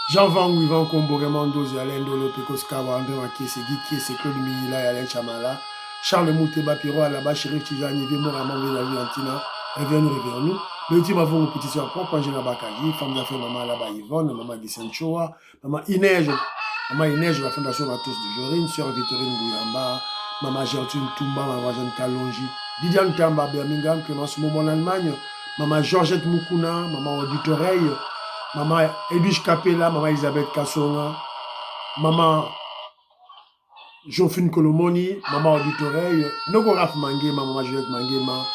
Jean Van Wivan Kombo, Raymond Dozi, Alain Dolo, Pekos Kawa, André Makiese, Guy Kiese, Claude Minila, Alain Chamala, Charles Mouteba, Piro, Alaba, Chérif Tijani, Vimo, Raman, Vénavi, Antina, réveillons-nous. Le petit m'a fait petit soeur propre, Angela Bakagi, femme d'affaires, maman Alaba Yvonne, maman Gissen Choa, maman Inège, la fondation Matos de Jorine, sœur Victorine Bouyamba, maman Gertrude Toumba, maman Jeanne Kalonji, Didiane Tamba, Birmingham, Clémence Momo en Allemagne, maman Georgette Moukouna, maman Auditoreille, maman Edwige Capella, maman Elisabeth Kassonga, maman Jofine Kolomoni, maman Auditoreille, Nogo Raf Mangema, maman Juliette Mangema,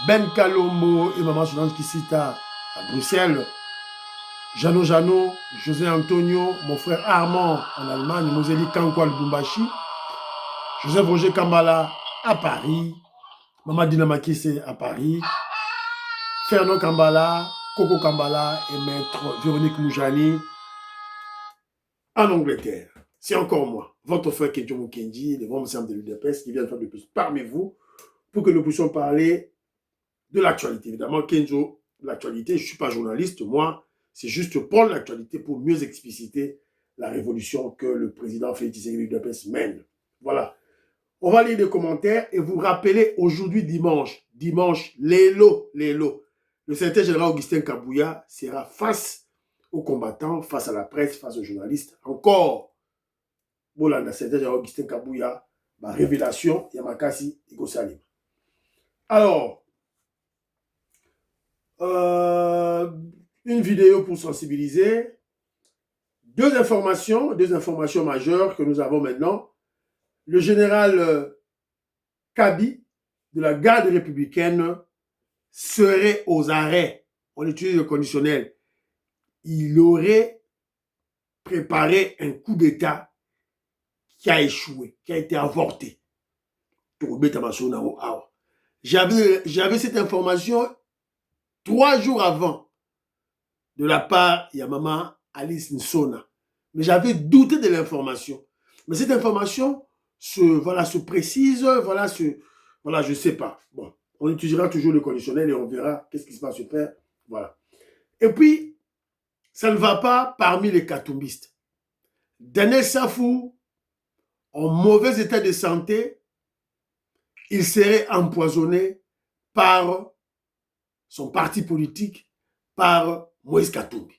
Ben Kalombo et maman Solange Kissita à Bruxelles, Jano, José Antonio, mon frère Armand en Allemagne, Moseli Kankwa Lubumbashi, Joseph Roger Kambala à Paris, maman Dina Makise à Paris, Fernand Kambala, Coco Kambala et maître Véronique Moujani en Angleterre. C'est encore moi, votre frère Kenjo Mukendi, le grand membre de l'UDPS qui vient de faire de plus parmi vous pour que nous puissions parler de l'actualité. Évidemment, Kenjo, l'actualité, je ne suis pas journaliste, moi, c'est juste prendre l'actualité pour mieux expliciter la révolution que le président Félix Tshisekedi de l'UDPS mène. Voilà. On va lire des commentaires et vous rappeler aujourd'hui dimanche, l'élo, le secrétaire général Augustin Kabouya sera face aux combattants, face à la presse, face aux journalistes. Encore, voilà, le secrétaire général Augustin Kabouya, ma révélation, Yamakasi, Ikosalim. Alors, une vidéo pour sensibiliser. Deux informations majeures que nous avons maintenant. Le général Kabi de la garde républicaine serait aux arrêts. On utilise le conditionnel. Il aurait préparé un coup d'État qui a échoué, qui a été avorté. J'avais cette information 3 jours avant de la part de Maman Alice Nsona. Mais j'avais douté de l'information. Mais cette information se précise, je ne sais pas. Bon, on utilisera toujours le conditionnel et on verra qu'est-ce qui va se faire. Voilà. Et puis, ça ne va pas parmi les katumbistes. Daniel Safou, en mauvais état de santé, il serait empoisonné par son parti politique, par Moïse Katumbi.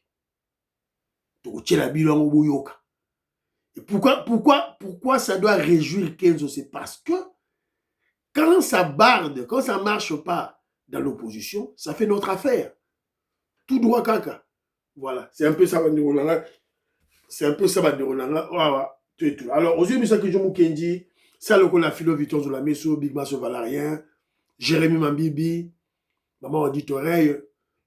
Et pourquoi ça doit réjouir Kenzo? C'est parce que quand ça barde, quand ça ne marche pas dans l'opposition, ça fait notre affaire. Tout droit caca. Voilà, c'est un peu ça. C'est un peu ça. Alors, aux yeux de Sakijou Mukendi, ça le la philo Victor Zolameso, Big Masso Valarien, Jérémy Mambibi, maman Auditoreille,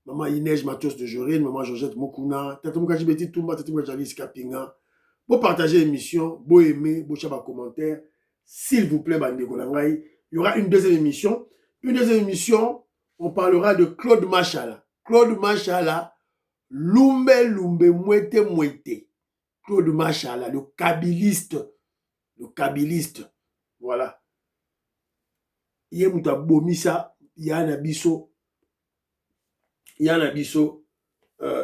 maman Inège Matos de Jorine, maman Georgette Mokuna, Tata Mukaji Beti Toumba, Tata Mukaji Kapinga. Pour partager l'émission, pour aimer, pour faire des commentaires, s'il vous plaît, il y aura une deuxième émission. Une deuxième émission, on parlera de Claude Machala. Claude Machala, Lumbe Mouete. Claude Machala, le kabiliste. Voilà. Il y a un bomisa, il y a un abisso, il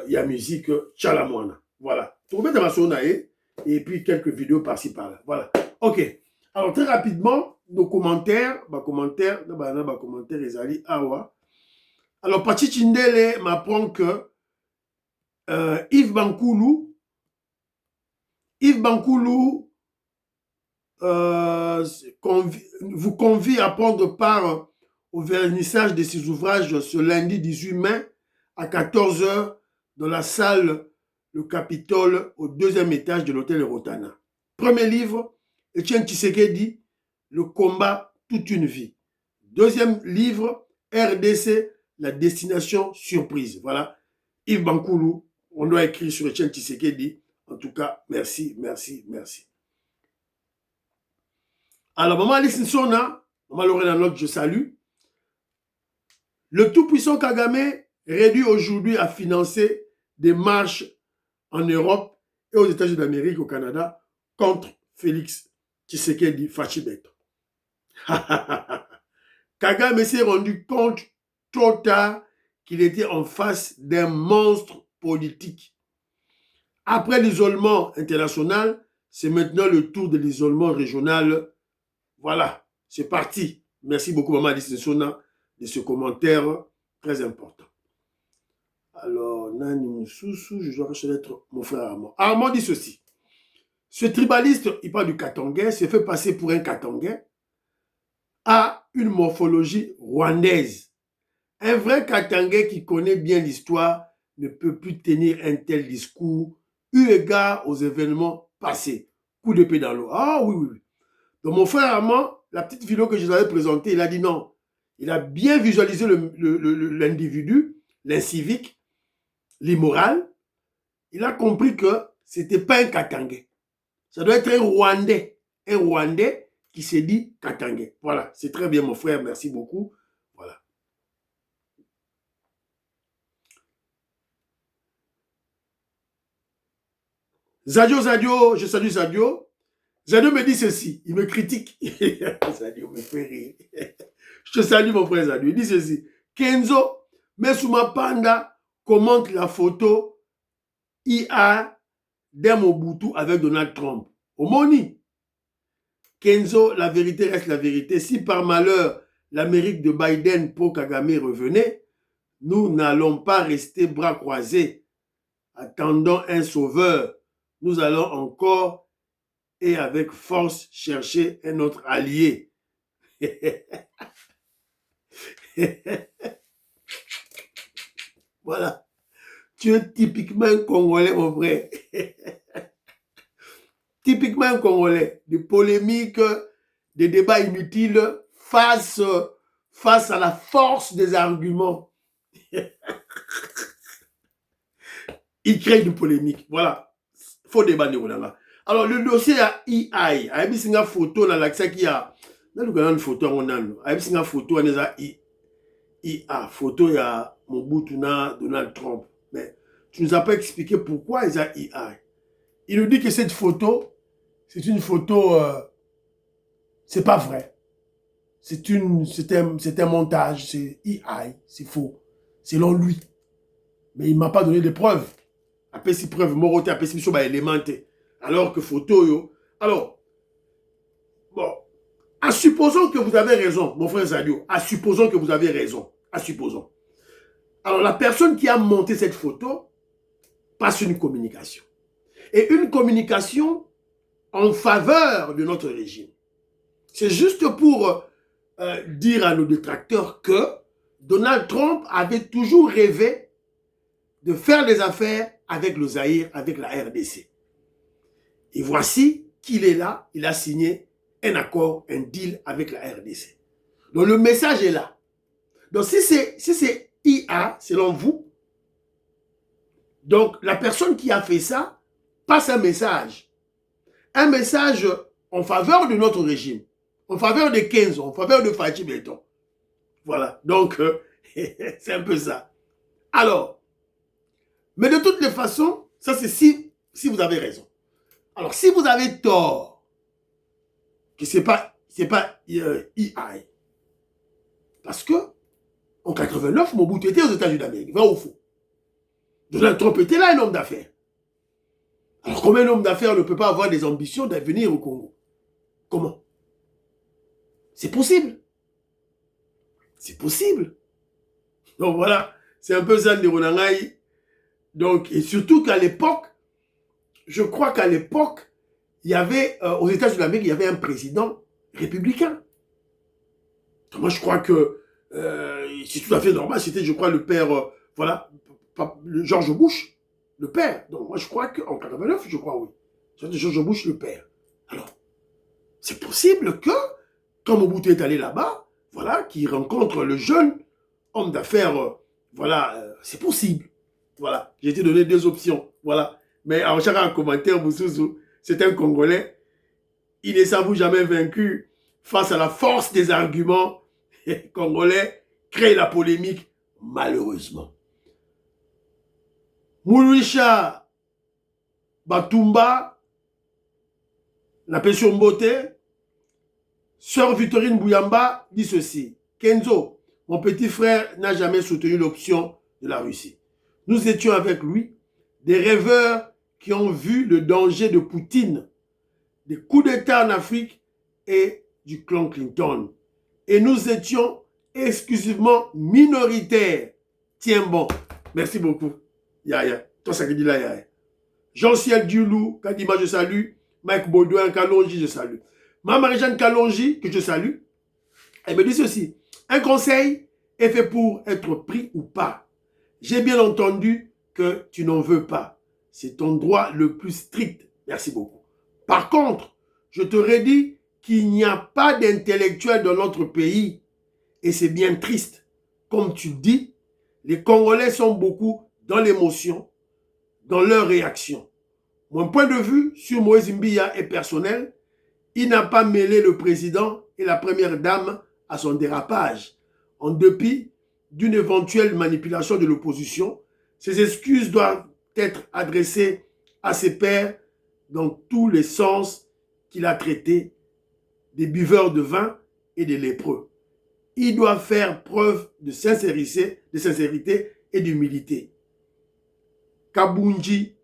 y a musique Chalamwana. Voilà. Vous mettez ma sonae et puis quelques vidéos par-ci par-là. Voilà. Ok. Alors très rapidement, nos commentaires, Ezali Awa. Alors Pachi Chindele m'apprend que Yves Bankoulou vous convie à prendre part au vernissage de ses ouvrages ce lundi 18 mai à 14 h dans la salle Le Capitole au 2e étage de l'hôtel Rotana. Premier livre, Etienne Tshisekedi, Le combat toute une vie. Deuxième livre, RDC, La destination surprise. Voilà. Yves Bankoulou, on doit écrire sur Etienne Tshisekedi. En tout cas, merci. Alors, maman Alice Nsona, maman Lorena Note, je salue. Le tout-puissant Kagame réduit aujourd'hui à financer des marches en Europe et aux États-Unis d'Amérique, au Canada, contre Félix Tshisekedi Fachibeto. Kagame s'est rendu compte trop tard qu'il était en face d'un monstre politique. Après l'isolement international, c'est maintenant le tour de l'isolement régional. Voilà, c'est parti. Merci beaucoup, Maman Alice Sona, de ce commentaire très important. Alors, Nani Moussoussou, je dois reconnaître mon frère Armand. Armand dit ceci. Ce tribaliste, il parle du Katangais, s'est fait passer pour un Katangais, a une morphologie rwandaise. Un vrai Katangais qui connaît bien l'histoire ne peut plus tenir un tel discours eu égard aux événements passés. Coup d'épée dans l'eau. Ah oui, oui, oui. Donc mon frère Armand, la petite vidéo que je vous avais présentée, il a dit non. Il a bien visualisé l'individu, l'incivique, l'immoral. Il a compris que ce n'était pas un Katangais. Ça doit être un Rwandais qui s'est dit Katangais. Voilà, c'est très bien mon frère, merci beaucoup. Voilà. Zadio, je salue Zadio. Zadio me dit ceci, il me critique. Zadio me fait rire. Je te salue mon frère Zadio. Il dit ceci. Kenzo, Messouma Panda commente la photo IA d'un Mobutu avec Donald Trump. Omoni. Kenzo, la vérité reste la vérité. Si par malheur l'Amérique de Biden pour Kagame revenait, nous n'allons pas rester bras croisés attendant un sauveur. Nous allons encore et avec force chercher un autre allié. Voilà. Tu es typiquement un Congolais, mon frère. Typiquement un Congolais. Des polémiques, des débats inutiles face à la force des arguments. Il crée une polémique. Voilà. Faux débat de Ronanga. Alors, le dossier à EI. Il y a une photo dans l'accès qui a. Dans une photo, il y a une photo dans IA. Photo, il y a Mobutu, Donald Trump. Mais tu ne nous as pas expliqué pourquoi il y a EI. Il nous dit que cette photo, c'est une photo. C'est pas vrai. C'est un montage. C'est EI. C'est faux. Selon lui. Mais il ne m'a pas donné de preuves. Après, si preuve, moroté, après, si je élémenté. Alors que photo, yo. Alors, bon, en supposant que vous avez raison, mon frère Zadio, en supposant que vous avez raison, en supposant. Alors, la personne qui a monté cette photo passe une communication. Et une communication en faveur de notre régime. C'est juste pour dire à nos détracteurs que Donald Trump avait toujours rêvé de faire des affaires avec le Zaïre, avec la RDC. Et voici qu'il est là, il a signé un accord, un deal avec la RDC. Donc le message est là. Donc si c'est IA, selon vous, donc la personne qui a fait ça passe un message en faveur de notre régime, en faveur de 15 ans, en faveur de Fachi Béton. Voilà, donc c'est un peu ça. Alors, mais de toutes les façons, ça c'est si vous avez raison. Alors, si vous avez tort, que c'est pas EI, parce que en 89, Mobutu était aux États-Unis d'Amérique, vrai ou faux? Donald Trump était là, un homme d'affaires. Alors, comment un homme d'affaires ne peut pas avoir des ambitions d'avenir au Congo? Comment? C'est possible. C'est possible. Donc voilà, c'est un peu ça de Ronangaï. Donc, et surtout qu'à l'époque, je crois qu'à l'époque, il y avait, aux États-Unis d'Amérique, il y avait un président républicain. Moi, je crois que c'est tout à fait normal. C'était, je crois, le père, voilà, George Bush, le père. Donc, moi, je crois qu'en 89, je crois, oui. C'était George Bush, le père. Alors, c'est possible que, quand Mobutu est allé là-bas, voilà, qu'il rencontre le jeune homme d'affaires, voilà, c'est possible. Voilà, j'ai été donné deux options, voilà. Mais en chaque commentaire, Boussouzou, c'est un Congolais. Il ne s'avoue jamais vaincu face à la force des arguments congolais, crée la polémique, malheureusement. Moulouisha Batumba, la pension beauté, sœur Victorine Bouyamba dit ceci. Kenzo, mon petit frère n'a jamais soutenu l'option de la Russie. Nous étions avec lui des rêveurs qui ont vu le danger de Poutine, des coups d'État en Afrique et du clan Clinton. Et nous étions exclusivement minoritaires. Tiens bon. Merci beaucoup. Yaya. Toi, ça qui dit là, Yaya. Jean-Ciel Dulou, Kadima, je salue. Mike Baudouin, Kalonji, je salue. Ma Marie-Jeanne Kalonji, que je salue, elle me dit ceci. Un conseil est fait pour être pris ou pas. J'ai bien entendu que tu n'en veux pas. C'est ton droit le plus strict. Merci beaucoup. Par contre, je t'aurais dit qu'il n'y a pas d'intellectuels dans notre pays. Et c'est bien triste. Comme tu dis, les Congolais sont beaucoup dans l'émotion, dans leur réaction. Mon point de vue sur Moïse Mbiya est personnel. Il n'a pas mêlé le président et la première dame à son dérapage. En dépit d'une éventuelle manipulation de l'opposition, ses excuses doivent être adressées à ses pairs dans tous les sens qu'il a traités des buveurs de vin et des lépreux. Il doit faire preuve de sincérité et d'humilité. Kabunji.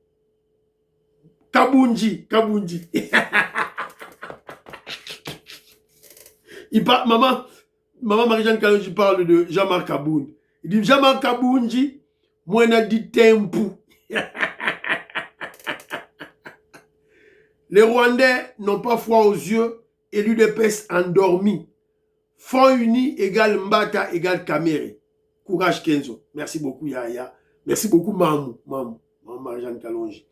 Maman Marie-Jeanne Kalonji parle de Jean-Marc Kaboun. Il dit Jean-Marc Kabounji, moi n'a dit tempo. Les Rwandais n'ont pas foi aux yeux et l'UDPS endormi. Front uni égale Mbata égale Kamere. Courage Kenzo. Merci beaucoup Yaya. Merci beaucoup Maman Marie-Jeanne Kalonji.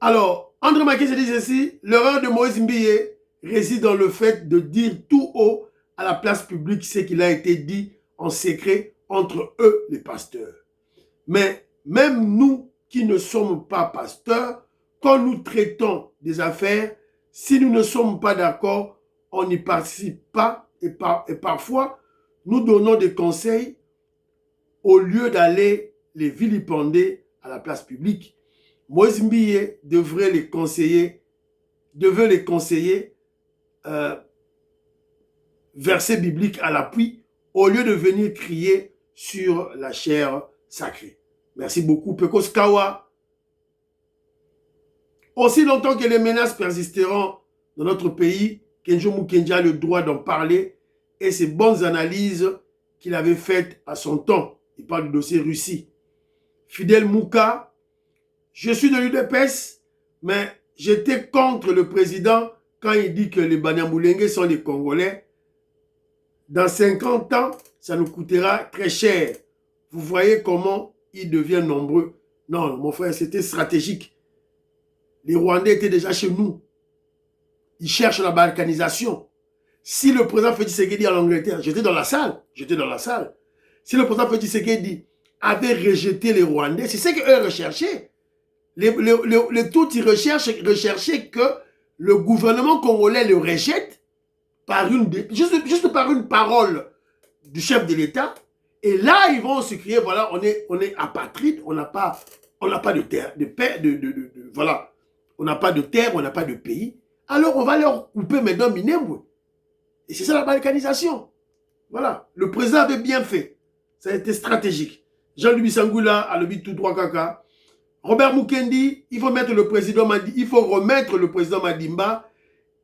Alors, André Maké se dit ceci, l'erreur de Moïse Mbiya réside dans le fait de dire tout haut à la place publique ce qu'il a été dit en secret entre eux, les pasteurs. Mais même nous qui ne sommes pas pasteurs, quand nous traitons des affaires, si nous ne sommes pas d'accord, on n'y participe pas et parfois, nous donnons des conseils au lieu d'aller les vilipender à la place publique. Moïse Mbiya devait les conseiller verset biblique à l'appui au lieu de venir crier sur la chair sacrée. Merci beaucoup, Pekos Kawa. Aussi longtemps que les menaces persisteront dans notre pays, Kenjo Mukendi a le droit d'en parler et ses bonnes analyses qu'il avait faites à son temps. Il parle du dossier Russie. Fidel Mouka, je suis de l'UDPS, mais j'étais contre le président quand il dit que les Banyamulenge sont les Congolais. Dans 50 ans, ça nous coûtera très cher. Vous voyez comment ils deviennent nombreux. Non, mon frère, c'était stratégique. Les Rwandais étaient déjà chez nous. Ils cherchent la balkanisation. Si le président Félix Tshisekedi en Angleterre, j'étais dans la salle. Si le président Félix Tshisekedi avait rejeté les Rwandais, c'est ce qu'eux recherchaient. Les Tutsis recherchaient que le gouvernement congolais le rejette par juste par une parole du chef de l'État. Et là, ils vont se crier, voilà, on est apatride, on n'a pas de terre, voilà. On n'a pas de terre, on n'a pas de pays. Alors, on va leur couper maintenant Minembwe. Et c'est ça la balkanisation. Voilà. Le président avait bien fait. Ça a été stratégique. Jean-Louis Sangoula a le but tout droit caca. Robert Mukendi, il faut remettre le président Madimba.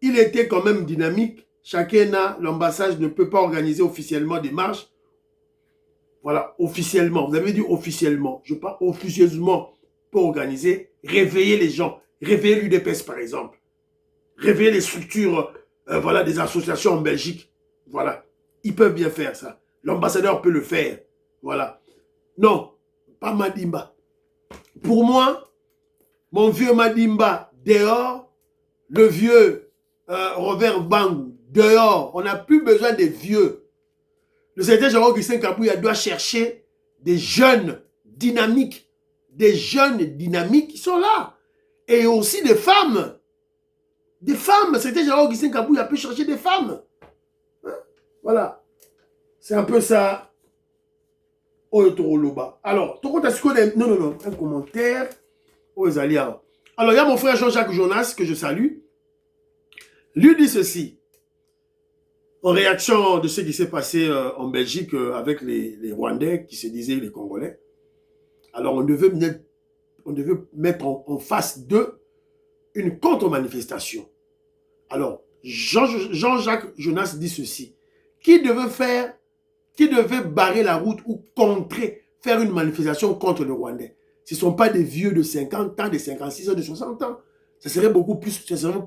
Il était quand même dynamique. Chacun, l'ambassade ne peut pas organiser officiellement des marches. Voilà, officiellement. Vous avez dit officiellement. Je parle officieusement pour organiser, réveiller les gens. Réveiller l'UDPS par exemple. Réveiller les structures voilà, des associations en Belgique. Voilà. Ils peuvent bien faire ça. L'ambassadeur peut le faire. Voilà. Non, pas Madimba. Pour moi, mon vieux Madimba, dehors, le vieux Robert Bangou, dehors. On n'a plus besoin des vieux. Le secrétaire général Augustin Kabouya doit chercher des jeunes dynamiques. Des jeunes dynamiques qui sont là. Et aussi des femmes. Des femmes. Le secrétaire général Augustin Kabouya peut chercher des femmes. Hein? Voilà. C'est un peu ça. Alors, non, un commentaire. Alors, il y a mon frère Jean-Jacques Jonas que je salue. Lui dit ceci. En réaction de ce qui s'est passé en Belgique avec les Rwandais qui se disaient les Congolais. Alors, on devait on devait mettre en face d'eux une contre-manifestation. Alors, Jean-Jacques Jonas dit ceci. Qui devait barrer la route ou faire une manifestation contre le Rwandais? Ce ne sont pas des vieux de 50 ans, de 56 ans, de 60 ans. Ce serait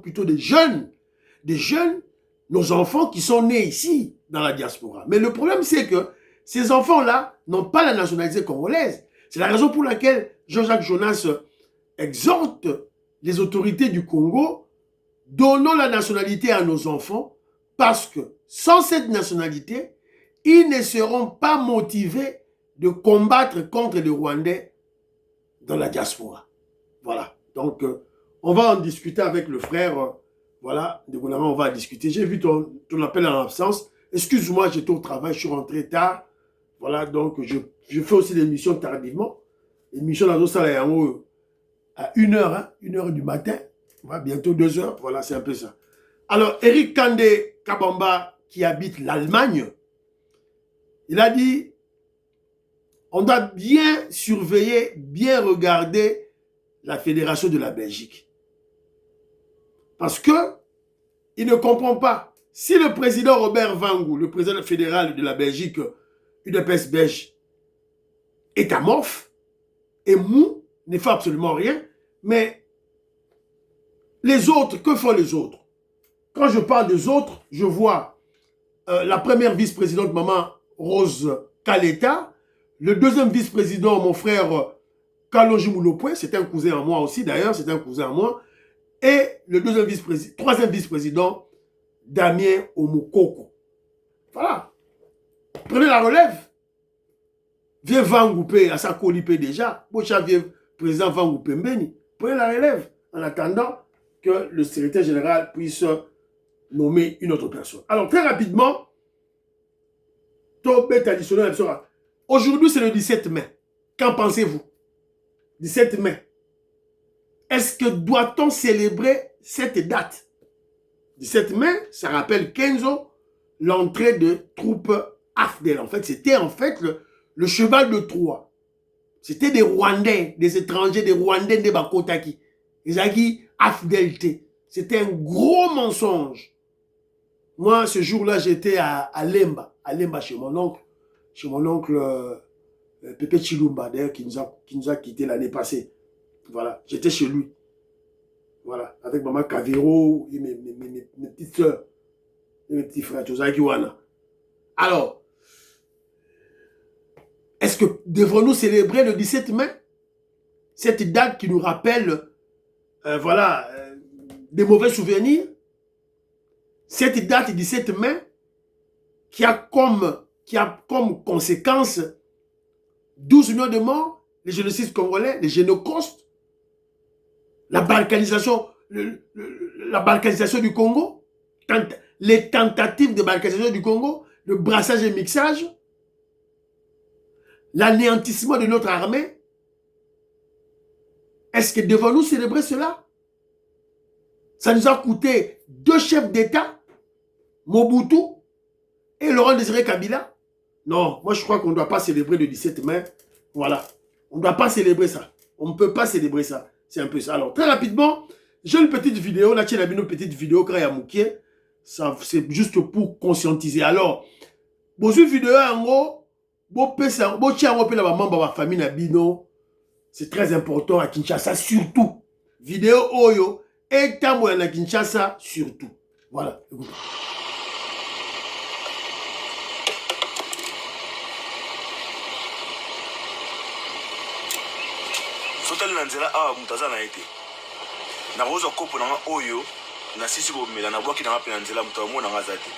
plutôt des jeunes, nos enfants qui sont nés ici, dans la diaspora. Mais le problème, c'est que ces enfants-là n'ont pas la nationalité congolaise. C'est la raison pour laquelle Jean-Jacques Jonas exhorte les autorités du Congo, donnons la nationalité à nos enfants, parce que sans cette nationalité, ils ne seront pas motivés de combattre contre les Rwandais dans la diaspora. Voilà. Donc, on va en discuter avec le frère. Voilà, on va discuter. J'ai vu ton appel en absence. Excuse-moi, j'étais au travail, je suis rentré tard. Voilà, donc je fais aussi l'émission tardivement. L'émission dans salle à 1h, hein, 1h du matin. Voilà, bientôt 2h. Voilà, c'est un peu ça. Alors, Eric Kande Kabamba, qui habite l'Allemagne, il a dit, on doit bien surveiller, bien regarder la Fédération de la Belgique. Parce que il ne comprend pas. Si le président Robert Vangou, le président fédéral de la Belgique, UDPS belge, est amorphe et mou, ne fait absolument rien, mais les autres, que font les autres? Quand je parle des autres, je vois la première vice-présidente, maman Rose Kaleta, le deuxième vice-président, mon frère Kalonji Moulopoué, c'est un cousin à moi aussi d'ailleurs, c'est un cousin à moi, et le troisième vice-président, Damien Omokoko. Voilà. Prenez la relève. Viens Vangoupé, à sa colipé déjà. Bocha vient président Vangoupé Mbeni. Prenez la relève en attendant que le secrétaire général puisse nommer une autre personne. Alors, très rapidement, aujourd'hui, c'est le 17 mai. Qu'en pensez-vous? 17 mai. Est-ce que doit-on célébrer cette date? 17 mai, ça rappelle 15 ans, l'entrée de troupes AFDEL. En fait, c'était le cheval de Troie. C'était des Rwandais, des étrangers, des Rwandais de Bakotaki. Ils AFDELT. C'était un gros mensonge. Moi, ce jour-là, j'étais à Lemba chez mon oncle Pépé Chilumba, d'ailleurs, qui nous a quittés l'année passée. Voilà, j'étais chez lui. Voilà, avec maman Kaviro et mes petites soeurs et mes petits frères, Tozakiwana. Alors, est-ce que devrons-nous célébrer le 17 mai? Cette date qui nous rappelle, des mauvais souvenirs. Cette date du 17 mai qui a comme conséquence 12 millions de morts, les génocides congolais, les génocostes, la balkanisation du Congo, les tentatives de balkanisation du Congo, le brassage et mixage, l'anéantissement de notre armée. Est-ce que devons-nous célébrer cela? Ça nous a coûté 2 chefs d'État, Mobutu et Laurent Désiré Kabila. Non, moi je crois qu'on ne doit pas célébrer le 17 mai. Voilà. On ne doit pas célébrer ça. On ne peut pas célébrer ça. C'est un peu ça. Alors, très rapidement, j'ai une petite vidéo. Là, tu as une petite vidéo quand il y a Moukié. C'est juste pour conscientiser. Alors, une vidéo en gros, c'est très important à Kinshasa, surtout. Vidéo Oyo et Tambo à Kinshasa, surtout. Voilà, écoutez. Sotali na nzela awa mutaza na ete na roza kopo na oyo na sisi ko mela na bwaki na pe na nzela mutawa mona ngaza te.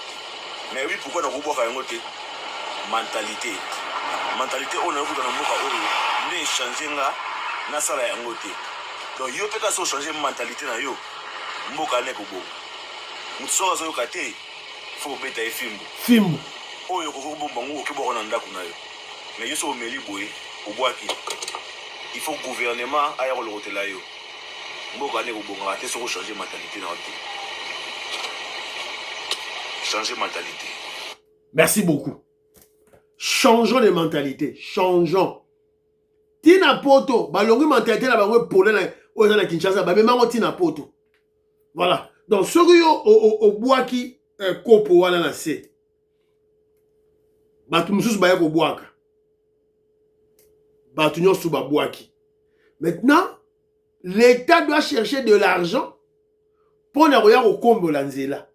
Mais oui, pourquoi na ko bwaka yango te? Mentalité on a vu dans moka oyo ne changer nga na sala yango te. Donc yo peka so changer mentalité na yo mboka ne ko bo. Mutsoka zo kate faut beta efimbo oyo ko bomba ngo ke bo na ndako na yo. Mais yo so meli boye o bwaki. Il faut que le gouvernement aille au hôtel. Il faut changer mentalité. Changer mentalité. Merci beaucoup. Changeons les mentalités. Changeons. Tina poto, balongi mentalité na bango polé na Kinshasa, ba memango tina poto. Voilà. Donc ce au boaki kopo wana na se. Batu mususu ba ko boaka. Batu nyosu ba boaki. Maintenant, l'État doit chercher de l'argent pour ne rien au combo lanzela.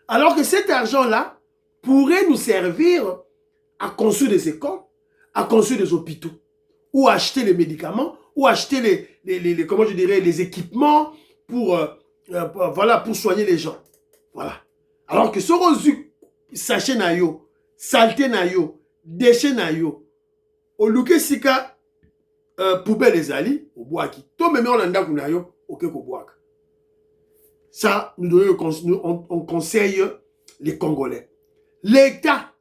Alors que cet argent-là pourrait nous servir à construire des écoles, à construire des hôpitaux, ou acheter les médicaments, ou acheter comment je dirais, les équipements pour, voilà, pour soigner les gens. Voilà. Alors que ce reçu, sachet na yo, saleté na yo, déchets na yo, au luke sika, poubelle les ali, au boaki. Toi, même on anda kuna yo, ok ko boaka. Ça, on conseille les Congolais. L'État,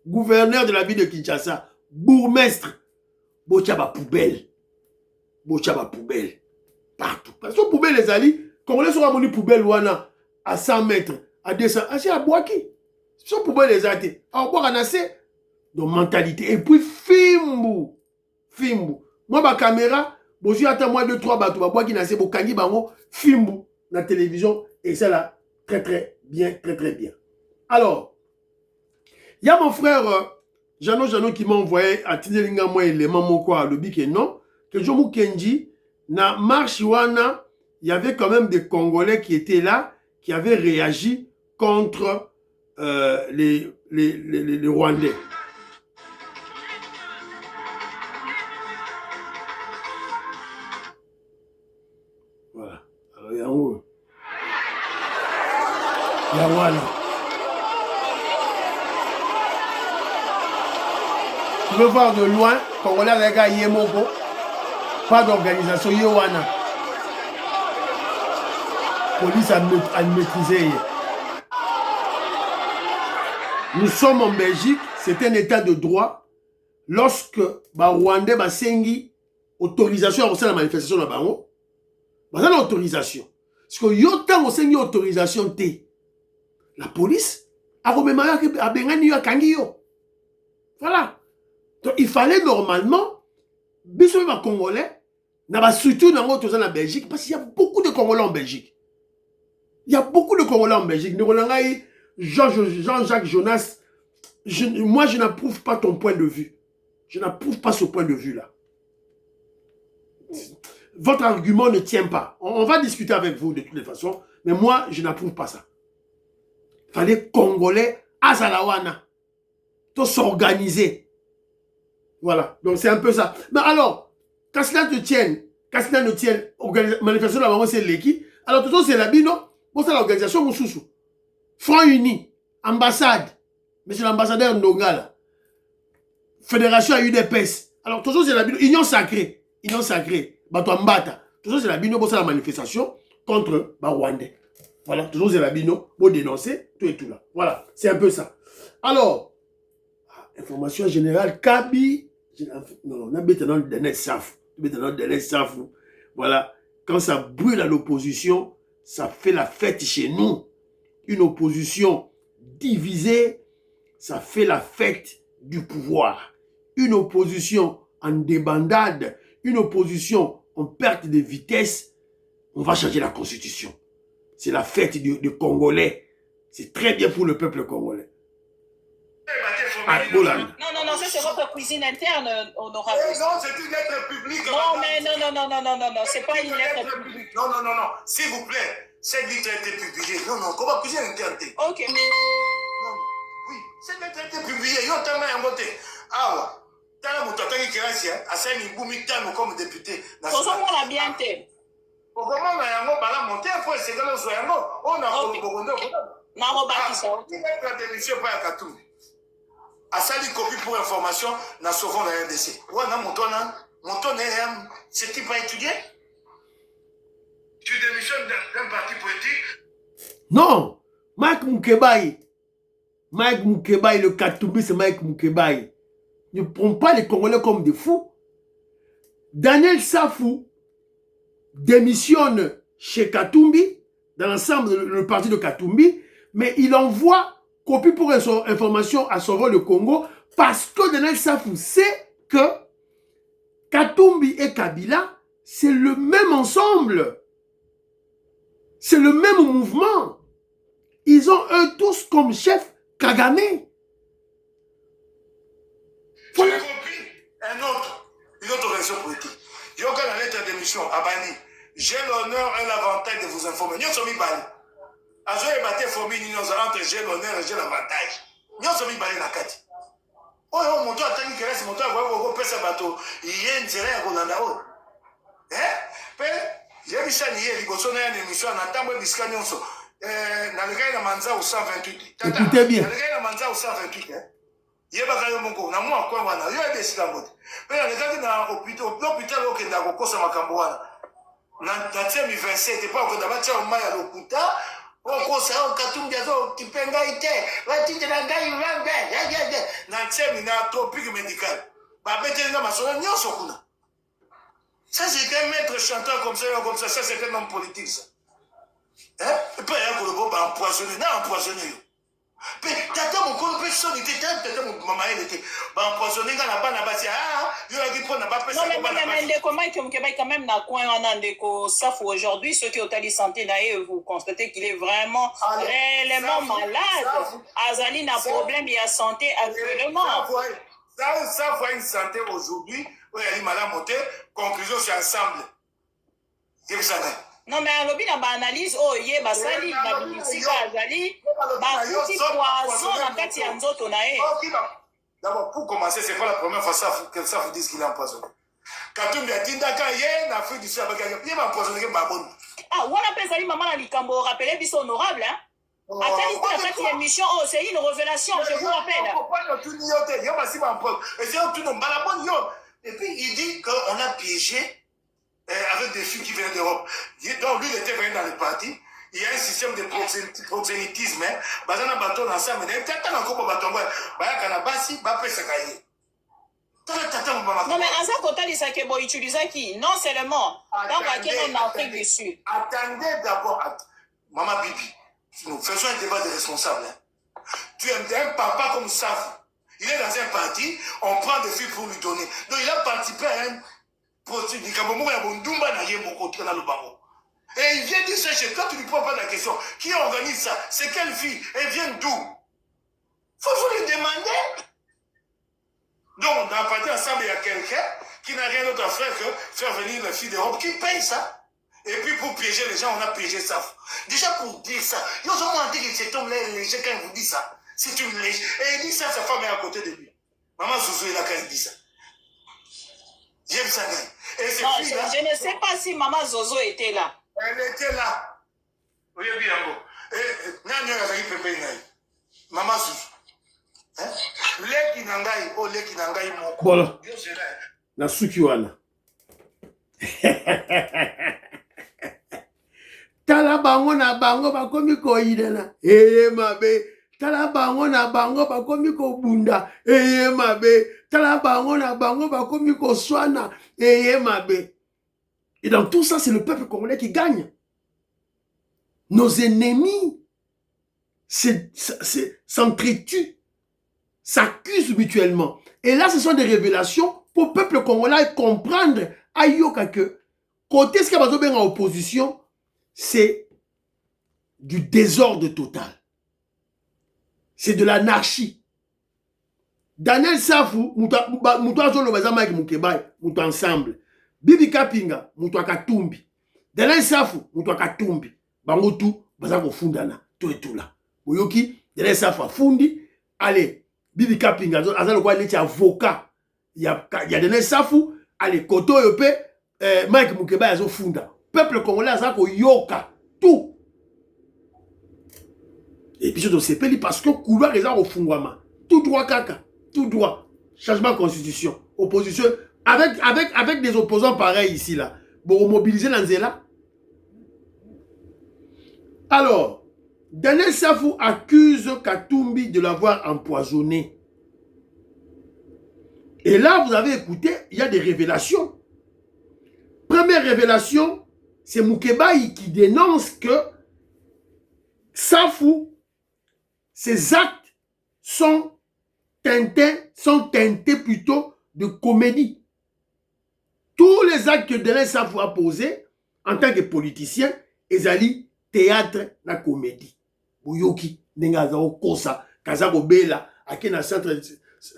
gouverneur de la ville de Kinshasa, bourgmestre, bochaba poubelle. Bochaba poubelle. Partout. Parce que poubelle les alliés, Congolais sont ramenés poubelle wana à 100 mètres, à 200, à Boaki. Ce sont poubelle les alliés. À Boakanase, donc mentalité. Et puis, Fimbu. Moi, ma caméra, je attends moi 2-3 bateaux, Boaki nase, Bokangi bango, Fimbu, la télévision, et ça là, très très bien. Alors, il y a mon frère Jano qui m'a envoyé à Tidelinga moi élément mon quoi le bic et non que Jomu Kenji na marche wana il y avait quand même des Congolais qui étaient là qui avaient réagi contre les Rwandais. Voilà. Alors il y a où il y a voilà. Tu veux voir de loin, Congolais avec un Yemoko, pas d'organisation, Yowana. Police a maîtrisé. Nous sommes en Belgique, c'est un état de droit. Lorsque Rwandais Basengi, autorisation à la manifestation de Bango, bah l'autorisation. Parce que yotan Basengi autorisation T. La police a remis à Bengani à Kangiyo. Voilà. Donc, il fallait normalement, bisous les Congolais, surtout dans la Belgique, parce qu'il y a beaucoup de Congolais en Belgique. Jean-Jacques Jonas, moi je n'approuve pas ton point de vue. Je n'approuve pas ce point de vue-là. Votre argument ne tient pas. On va discuter avec vous de toutes les façons, mais moi je n'approuve pas ça. Il fallait Congolais à Zalawana, tout s'organiser. Voilà, donc c'est un peu ça. Mais alors, quand cela ne tienne, manifestation de la c'est l'équipe, alors tout ça c'est la bino, bon c'est l'organisation Moussoussou. Front Uni, ambassade, monsieur l'ambassadeur Ndongala, fédération à UDPS. Alors tout ça c'est la bino, union sacrée, Bato Mbata. Tout ça c'est la bino, bon c'est la manifestation contre Rwandais. Voilà, tout ça c'est la bino, bon dénoncer, tout et tout là. Voilà, c'est un peu ça. Alors, information générale, Kabi, non, on a maintenant le dernier saf. Voilà, quand ça brûle à l'opposition, ça fait la fête chez nous. Une opposition divisée, ça fait la fête du pouvoir. Une opposition en débandade, une opposition en perte de vitesse, on va changer la constitution. C'est la fête du Congolais. C'est très bien pour le peuple congolais. Ah, non, ça c'est votre cuisine interne, honorable. Non, c'est une lettre publique. Non, mais non, c'est pas une lettre publique. Non, s'il vous plaît, cette lettre a été publiée. Non, comment cuisine interne? Ok. Non, oui, cette lettre a été publiée. Yo, t'as mis un côté. Ah, t'as la moutata qui est ici, à Saint-Niboumi-Tano comme député. Comment on l'a bien été? Comment on a monté un peu, c'est que nous soyons. On a fait le démission pas à Katou. À sali copie pour information, nous sauvons la RDC. Ouais, non, mon ton c'est qui pas étudié? Tu démissionnes d'un parti politique? Non, Mike Moukebaï, le Katumbi, c'est Mike Moukebaï. Ne prends pas les Congolais comme des fous. Daniel Safou démissionne chez Katumbi, dans l'ensemble le parti de Katumbi, mais il envoie copie pour information à Sauver le Congo parce que Daniel Safou sait que Katumbi et Kabila, c'est le même ensemble. C'est le même mouvement. Ils ont eux tous comme chef Kagame. Voilà. J'ai compris une autre version politique. Il y a une lettre d'émission à Bani. J'ai l'honneur et l'avantage de vous informer. Nous sommes Bani. Azo et Baté Fomi, nous entre j'ai l'honneur et j'ai l'avantage. Nous sommes Bani na kati. Oh, mon toit, tant qu'il reste, mon toit, vous pouvez faire bateau. Il y a une série à Rolanda. J'ai vu ça hier, il y a une émission, on attend le biscuit. Dans le cas de Manza au 128. Écoutez bien. Dans le cas de Manza au 128. Il y a un mongo, na moi quoi wana, il y a des silamot. Mais dans le cas de l'hôpital au Kenda, au Kosa Makamboana, na 27, pas au Dabacha au Maya Lokuta, au Kosa au Katumbi Azo, Kipenga ite, la tite na ngai Lambe, na tsemi na tropique médical. Ba bete na masolo nyonso kuna. Ça c'est un maître chanteur comme ça, ça c'est un homme politique ça. Hein? Et puis il y a un gros empoisonné, non empoisonné. Tata mon personne était tata mon maman elle était empoisonné dans la bana basi il y a qui prend na pas non mais comment que quand même na coin on ndeko Safou aujourd'hui ceux qui ont tali santé na et vous constatez qu'il est vraiment réellement malade. Azali n'a problème il a santé actuellement. Ça voit une santé aujourd'hui, où il y a une malade montée, conclusion c'est ensemble. Et vous savez. Non mais alobi na ba analyse oh ye basali na bisika azali ba kuti poison na kati ya nzoto na ye. D'abord pour commencer c'est pas la première fois que ça vous dit qu'il est empoisonné. Katumbi atindaka ye na Afrique du Sud abaka ye ba empoisonné ke baboni. Ah wana pesa li maman na likambo rappeler biso honorable hein. Attendez na kati ya émission oh c'est une révélation je vous rappelle. Et puis il dit qu'on a piégé avec des filles qui viennent d'Europe. Donc lui, il était venu dans le parti. Il y a un système de proxénétisme. Bazana bateau ensemble. Mais t'attends encore pour bateau. Bayakana basi, bapé sakaye. Non mais en ça côté de ça que bon utiliser qui non seulement dans laquelle en Afrique du Sud. Attendez d'abord Maman Bibi. Nous faisons un débat de responsables. Tu es un papa comme ça. Il est dans un parti, on prend des filles pour lui donner. Donc il a participé à un et il vient dire ça chez toi, tu ne lui poses pas la question. Qui organise ça? C'est quelle fille? Elle vient d'où? Faut lui demander. Donc, dans le parti ensemble, il y a quelqu'un qui n'a rien d'autre à faire que faire venir les filles d'Europe qui paye ça. Et puis pour piéger les gens, on a piégé ça. Déjà pour dire ça, ils ont dit que cet homme-là est léger quand il vous dit ça. C'est une légère. Et il dit ça, sa femme est à côté de lui. Maman Zouzou est là quand il dit ça. J'aime ça, gars. Non, je ne sais pas si Maman Zozo était là. Elle était là. Oui, bien, bon. Maman Zouzou. Leki nangai, oh leki nangai moko. Voilà. Na sukiwana. Tala bango na bango bakomi koyidena. Mabe. Tala bango na bango bakomi ko bunda. Mabe. Tala bango na bango bakomi ko swana. Mabe. Et dans tout ça, c'est le peuple congolais qui gagne. Nos ennemis s'entretuent, s'accusent mutuellement. Et là, ce sont des révélations pour le peuple congolais comprendre ayoka que côté ce qu'il y a besoin en opposition, c'est du désordre total. C'est de l'anarchie. Daniel Safou, moutou azolo bazama avec Moukebaye, moutou ensemble. Bibi Kapinga, moutou akatumbi. Daniel Safou, moutou akatumbi. Bango tout, bazako fundana, tout et tout là. Boyoki, Daniel Safou fundi, allez, Bibi Kapinga, azalo kwa leti avocat. Il y a Daniel Safou, allez, koto yope, Mike Moukebaye azo funda. Peuple congolais azako yoka, tout. Et puis je te sais parce que couloir les gens au fungwama. Tout droit kaka, tout droit. Changement de constitution, opposition. Avec des opposants pareils ici là. Pour mobiliser l'Anzela. Alors, Daniel Safou accuse Katumbi de l'avoir empoisonné. Et là, vous avez écouté, il y a des révélations. Première révélation, c'est Moukebaye qui dénonce que Safou, ses actes sont teintés plutôt de comédie. tous les actes que Denis Safou a posés en tant que politicien, ezali théâtre na comédie. Boyoki, nenga za okosa, kaza bela, ake na centre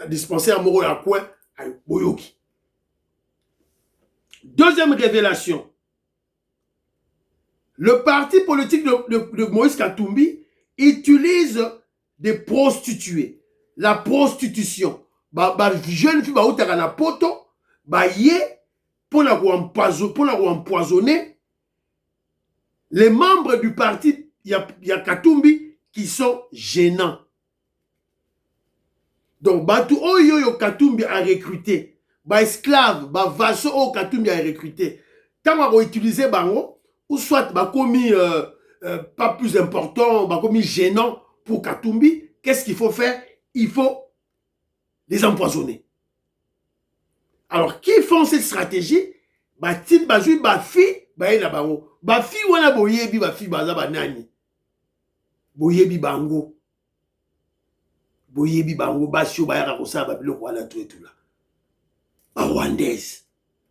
dispensaire moro ya coin, boyoki. Deuxième révélation. Le parti politique de Moïse Katumbi utilise des prostituées. La prostitution. Jeune fille, na poto, pour empoisonner les membres du parti, il y a Katumbi qui sont gênants. Donc, Batu Oyo Katumbi a recruté, esclave, vassaux Katumbi a recruté. Tant qu'on a utilisé Bango, ou soit commis pas plus important, commis gênant pour Katumbi, qu'est-ce qu'il faut faire? Il faut les empoisonner. Alors, qui font cette stratégie? Batil bazui bafi, na bango. Bafi wana boyebi bafi baza banani. Boyebi bango. Boyebi bango basio bayaka kosa babiloko wana tout et tout là. Ba Rwandaise.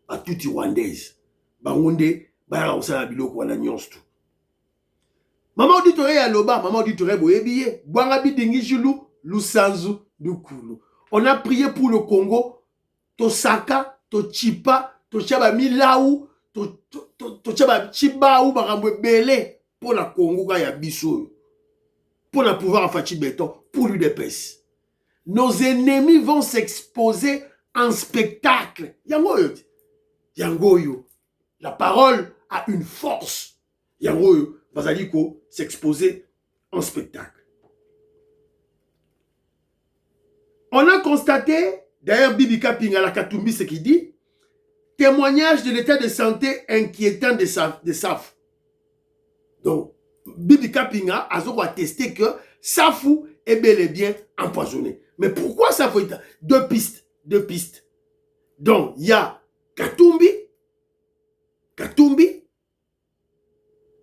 Ba tuti Rwandaise. Bango nde bayaka kosa babiloko wana nyonso tout. Maman auditore ya loba, maman auditore boyebi ye. Bwanga bidingi julu lusanzu dukulu. On a prié pour le Congo. Tosaka, Tochipa, Tochaba Milaou, Tochaba Chibaou, Marambwe Belé, pour la Congo, ya Bissou, pour la pouvoir en Fachi Béton, pour l'UDPS. Nos ennemis vont s'exposer en spectacle. Yangoyo. La parole a une force. Yangoyo, Vazaliko, s'exposer en spectacle. On a constaté, d'ailleurs, Bibi Kapinga la Katumbi, ce qu'il dit, témoignage de l'état de santé inquiétant de SAF. Donc, Bibi Kapinga a attesté que Safou est bel et bien empoisonné. Mais pourquoi Safou est... Deux pistes. Donc, il y a Katumbi,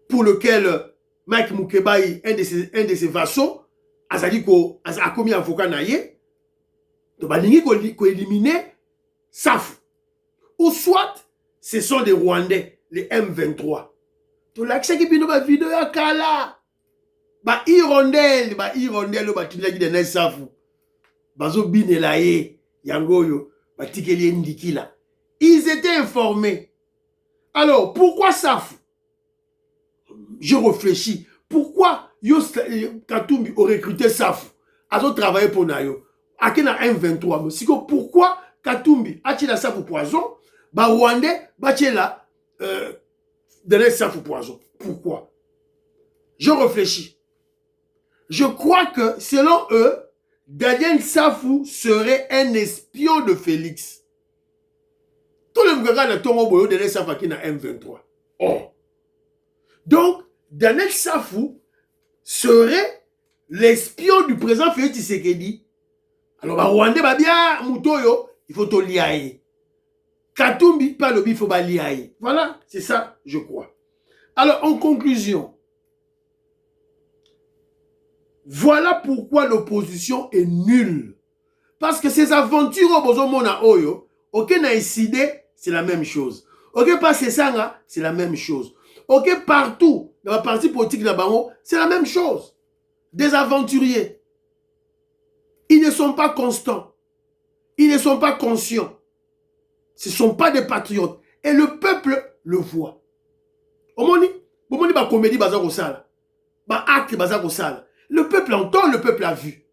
pour lequel Mike Mukebai, un de ses vassaux, a commis avocat naïe. Donc, il faut éliminer Safou. Ou soit, ce sont des Rwandais, les M23. Donc, l'accès qui est dans vidéo à Kala. Irondel, tu l'as dit de Safou. Bazo Binelaye, Yangoyo, Tikeli Ndikila. Ils étaient informés. Alors, pourquoi Safou? Je réfléchis. Pourquoi Katumbi a recruté Safou? Ils ont travaillé pour Nayo. Akena M23. Pourquoi Katumbi a tiré ça pour poison? Rwandais a tiré là donner ça pour poison. Pourquoi? Je réfléchis. Je crois que selon eux, Daniel Safou serait un espion de Félix. Tout le monde regarde Tongo Boyo Daniel Safou qui n'a M23. Oh. Donc, Daniel Safou serait l'espion du président Félix Tshisekedi. Alors, Rwandais, bien, Moutoyo, il faut te liailler. Katumbi, pas le il faut liailler. Voilà, c'est ça, je crois. Alors, en conclusion, voilà pourquoi l'opposition est nulle. Parce que ces aventures au Bozomona Oyo, ok, Naïside, c'est la même chose. Ok, pas Sesanga, c'est la même chose. Ok, partout, dans la partie politique de la Bango, c'est la même chose. Des aventuriers. Ils ne sont pas constants. Ils ne sont pas conscients. Ce ne sont pas des patriotes. Et le peuple le voit. Omoni ba comédie bazar sala. Ba acte bazar sala. Le peuple entend, le peuple a vu.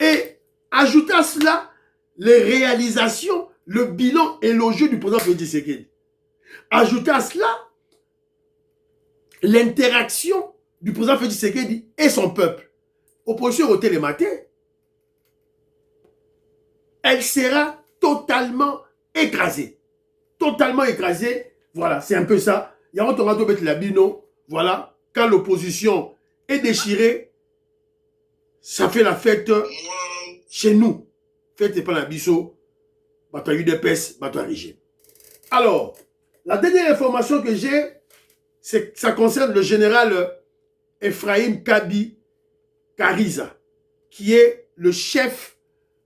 Et ajoutez à cela les réalisations, le bilan élogieux du président Félix Tshisekedi. Ajoutez à cela l'interaction du président Félix Tshisekedi et son peuple. Opposition au télématé, elle sera totalement écrasée. Totalement écrasée. Voilà, c'est un peu ça. Il y a un mettre la bino. Voilà, quand l'opposition est déchirée, ça fait la fête chez nous. Fête pas la biso, bateau UDPS, bateau régime. Alors, la dernière information que j'ai, c'est que ça concerne le général Ephraim Kabi Kariza, qui est le chef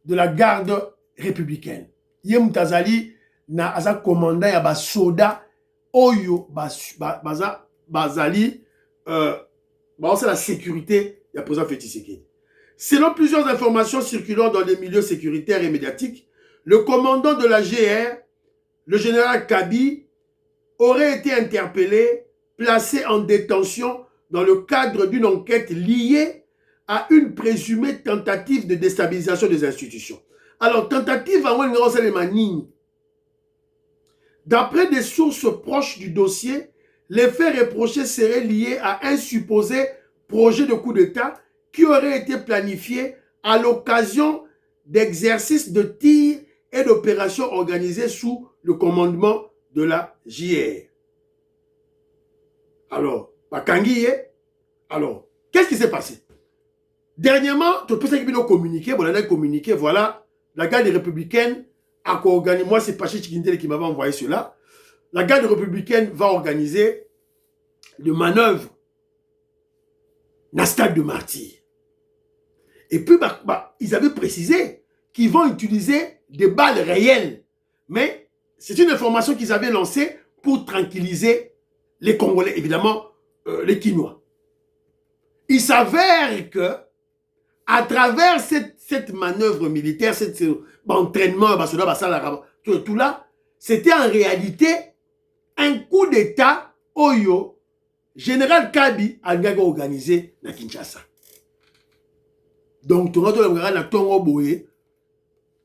de la garde républicaine. Yem Tazali, na aza commandant ya ba soda oyo bazali c'est la sécurité du président Félix Tshisekedi. Selon plusieurs informations circulant dans les milieux sécuritaires et médiatiques, le commandant de la GR, le général Kabi, aurait été interpellé, placé en détention dans le cadre d'une enquête liée à une présumée tentative de déstabilisation des institutions. Alors, tentative à moi, d'après des sources proches du dossier, les faits reprochés seraient liés à un supposé projet de coup d'État qui aurait été planifié à l'occasion d'exercices de tir et d'opérations organisées sous le commandement de la JR. Alors, qu'est-ce qui s'est passé? Dernièrement, tu peux communiquer, voilà, la garde républicaine a organisé, moi c'est Paché Chikindele qui m'avait envoyé cela, la garde républicaine va organiser des manœuvres dans le stade de Martyr. Et puis, ils avaient précisé qu'ils vont utiliser des balles réelles. Mais c'est une information qu'ils avaient lancée pour tranquilliser les Congolais, évidemment, les Kinois. Il s'avère que, à travers cette manœuvre militaire, cet entraînement, tout là, c'était en réalité un coup d'État Oyo, Général Kabi a organisé na Kinshasa. Donc, tu as na Tongo Boye,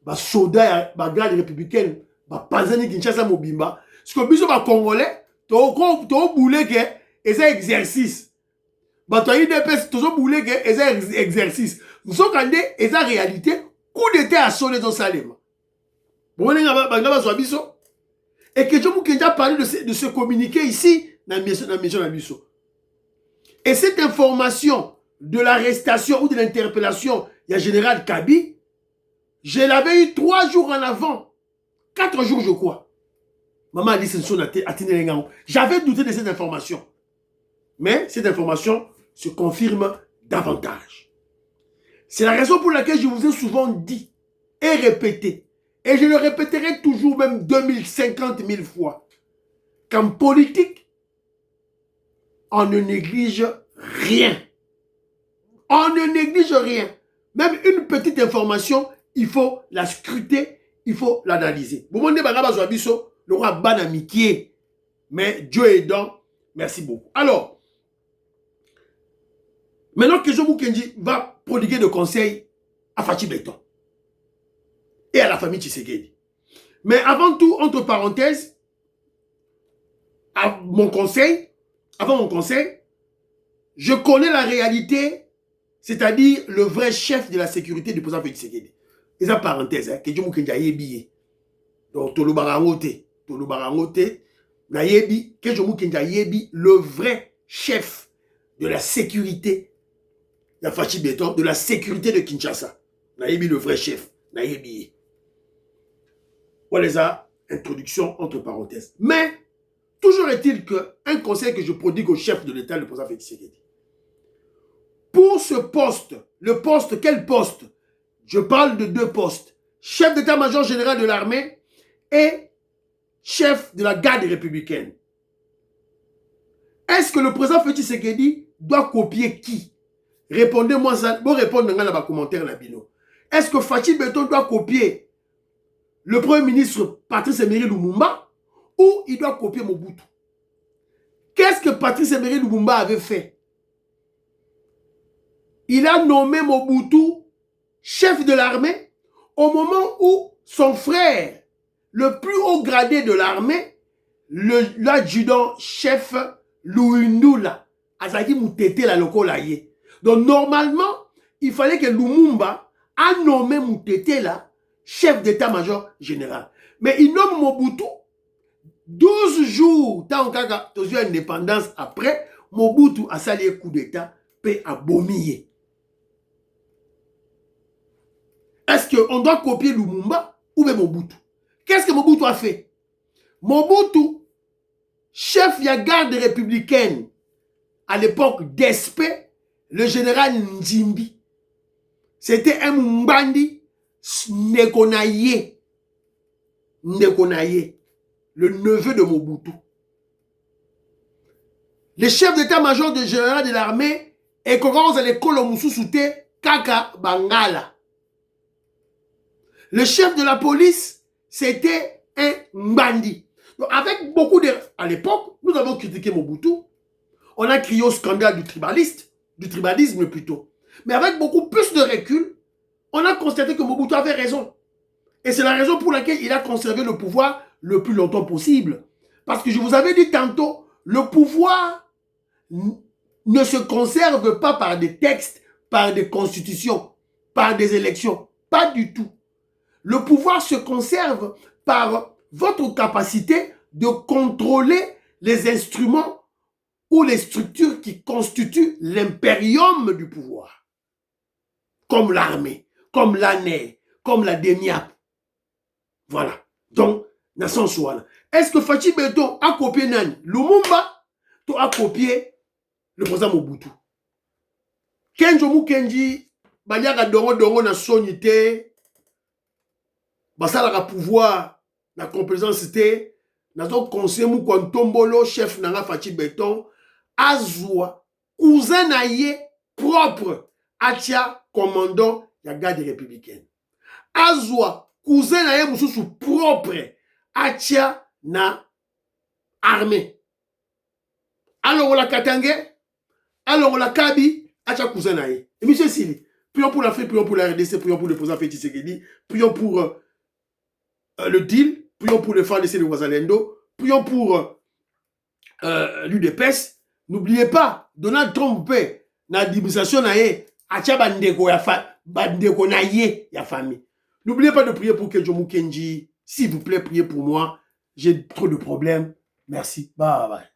ba soda, ba garde républicaine, ba panzani Kinshasa Mobimba, parce que biso ba Congolais, to boule que et ça exercice. Ba to IDPS to boule que et ça exercice. Nous sommes quand et ça réalité, coup d'État à sonner dans Salem. Bon, on a biso. Et que je vous ai parlé de ce communiqué ici, dans la maison de Bisso. Et cette information de l'arrestation ou de l'interpellation, il y a général Kabi, je l'avais eu 3 jours en avant. 4 jours, je crois. Maman a dit que j'avais douté de cette information. Mais cette information se confirme davantage. C'est la raison pour laquelle je vous ai souvent dit et répété. Et je le répéterai toujours, même 2050 000 fois. Qu'en politique, on ne néglige rien. On ne néglige rien. Même une petite information, il faut la scruter, il faut l'analyser. Vous voyez, le roi Banamikié. Mais Dieu aidant, merci beaucoup. Alors, maintenant que Jomo Kenji va prodiguer de conseils à Fachi Beton et à la famille Tshisekedi. Mais avant tout, entre parenthèses, avant mon conseil, je connais la réalité, c'est-à-dire le vrai chef de la sécurité du président Félix Tshisekedi. Et ça, parenthèse, que Jomo Kenji a yébi. Donc, Tolubarangote, na yebi, que Jomo Kenji a yébi, le vrai chef de la sécurité, la Fachi Beton, de la sécurité de Kinshasa. Na yebi, le vrai chef, na yebi. Voilà les introductions entre parenthèses. Mais, toujours est-il qu'un conseil que je prodigue au chef de l'État, le président Félix Tshisekedi. Pour ce poste, le poste, quel poste? Je parle de 2 postes. Chef d'état-major général de l'armée et chef de la garde républicaine. Est-ce que le président Félix Tshisekedi doit copier qui? Répondez-moi ça. Bon, répondre dans les commentaires. Est-ce que Fachi Beton doit copier le Premier ministre Patrice Emery Lumumba ou il doit copier Mobutu? Qu'est-ce que Patrice Emery Lumumba avait fait? Il a nommé Mobutu chef de l'armée au moment où son frère, le plus haut gradé de l'armée, l'adjudant chef Luindula, Azaki Moutete la Lokolaye. Donc normalement, il fallait que Lumumba a nommé Moutete là chef d'état-major général. Mais il nomme Mobutu 12 jours, tant que tu as indépendance après, Mobutu a sali un coup d'état, paix à Bomiyé. Est-ce qu'on doit copier Lumumba ou bien Mobutu? Qu'est-ce que Mobutu a fait? Mobutu, chef de la garde républicaine, à l'époque d'Espé, le général Nzimbi, c'était un Mbandi Nekonaye. Ndekonaye, le neveu de Mobutu. Le chef d'état-major de général de l'armée et commence à l'école au Moussoussoute, Kaka Bangala. Le chef de la police, c'était un Mbandi. Donc, avec beaucoup de... À l'époque, nous avons critiqué Mobutu. On a crié au scandale du tribalisme plutôt. Mais avec beaucoup plus de recul, on a constaté que Mobutu avait raison. Et c'est la raison pour laquelle il a conservé le pouvoir le plus longtemps possible. Parce que je vous avais dit tantôt, le pouvoir ne se conserve pas par des textes, par des constitutions, par des élections. Pas du tout. Le pouvoir se conserve par votre capacité de contrôler les instruments ou les structures qui constituent l'impérium du pouvoir. Comme l'armée, comme l'ANER, comme la DENIAP. Voilà. Donc, nation soit. Est-ce que Fachi Beton a copié Nani Lumumba ou a copié le président Mobutu? Kenjo Mukenji, Banyaka Dongo na sonité, Basala pouvoir, la complaisance, nazo conseil Moukontombolo, chef Nanga Fachi Beton, Azwa, cousin naye propre, Atia, commandant, la garde républicaine. Azwa, cousin naye Moussou propre, Atia, na armée. Alors on la Katangé, alors on la Kabi, Atia cousin naye. Et monsieur Sili, prions pour l'Afrique, prions pour la RDC, prions pour le président Félix Tshisekedi, prions pour le deal, prions pour le FARDC de Ouazalendo, prions pour l'UDPS. N'oubliez pas, Donald Trump peut, dans l'administration, atia bandeko na ye ya famille. N'oubliez pas de prier pour Kenjo Mukenji. S'il vous plaît, priez pour moi. J'ai trop de problèmes. Merci. Bye bye.